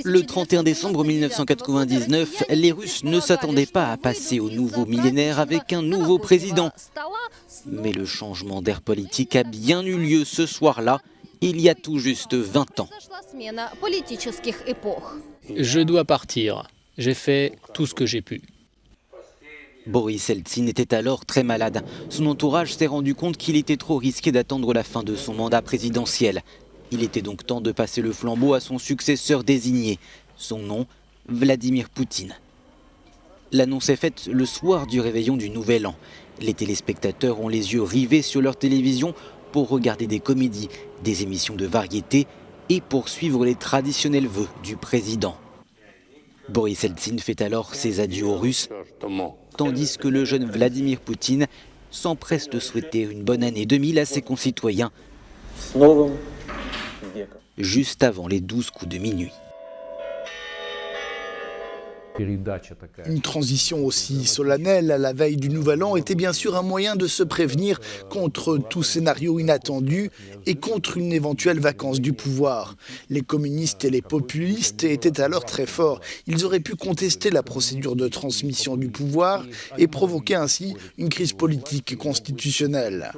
Le 31 décembre 1999, les Russes ne s'attendaient pas à passer au nouveau millénaire avec un nouveau président. Mais le changement d'ère politique a bien eu lieu ce soir-là, il y a tout juste 20 ans. Je dois partir. J'ai fait tout ce que j'ai pu. Boris Eltsine était alors très malade. Son entourage s'est rendu compte qu'il était trop risqué d'attendre la fin de son mandat présidentiel. Il était donc temps de passer le flambeau à son successeur désigné. Son nom, Vladimir Poutine. L'annonce est faite le soir du réveillon du Nouvel An. Les téléspectateurs ont les yeux rivés sur leur télévision pour regarder des comédies, des émissions de variété et pour suivre les traditionnels vœux du président. Boris Eltsine fait alors ses adieux aux Russes, tandis que le jeune Vladimir Poutine s'empresse de souhaiter une bonne année 2000 à ses concitoyens, juste avant les 12 coups de minuit. Une transition aussi solennelle à la veille du Nouvel An était bien sûr un moyen de se prévenir contre tout scénario inattendu et contre une éventuelle vacance du pouvoir. Les communistes et les populistes étaient alors très forts. Ils auraient pu contester la procédure de transmission du pouvoir et provoquer ainsi une crise politique et constitutionnelle.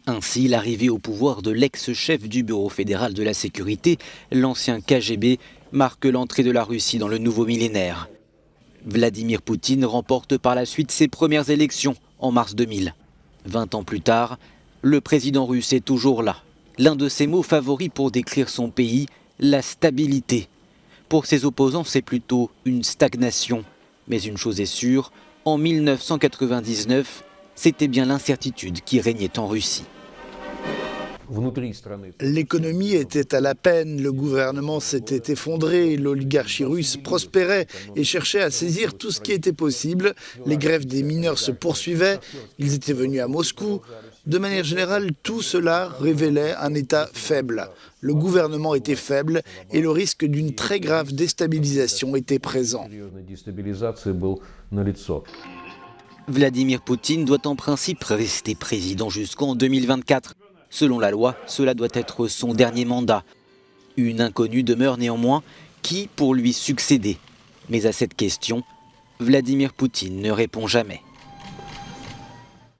Ainsi, l'arrivée au pouvoir de l'ex-chef du Bureau fédéral de la sécurité, l'ancien KGB, marque l'entrée de la Russie dans le nouveau millénaire. Vladimir Poutine remporte par la suite ses premières élections en mars 2000. 20 ans plus tard, le président russe est toujours là. L'un de ses mots favoris pour décrire son pays, la stabilité. Pour ses opposants, c'est plutôt une stagnation. Mais une chose est sûre, en 1999, c'était bien l'incertitude qui régnait en Russie. L'économie était à la peine, le gouvernement s'était effondré, l'oligarchie russe prospérait et cherchait à saisir tout ce qui était possible. Les grèves des mineurs se poursuivaient, ils étaient venus à Moscou. De manière générale, tout cela révélait un État faible. Le gouvernement était faible et le risque d'une très grave déstabilisation était présent. Vladimir Poutine doit en principe rester président jusqu'en 2024. Selon la loi, cela doit être son dernier mandat. Une inconnue demeure néanmoins qui pour lui succéder. Mais à cette question, Vladimir Poutine ne répond jamais.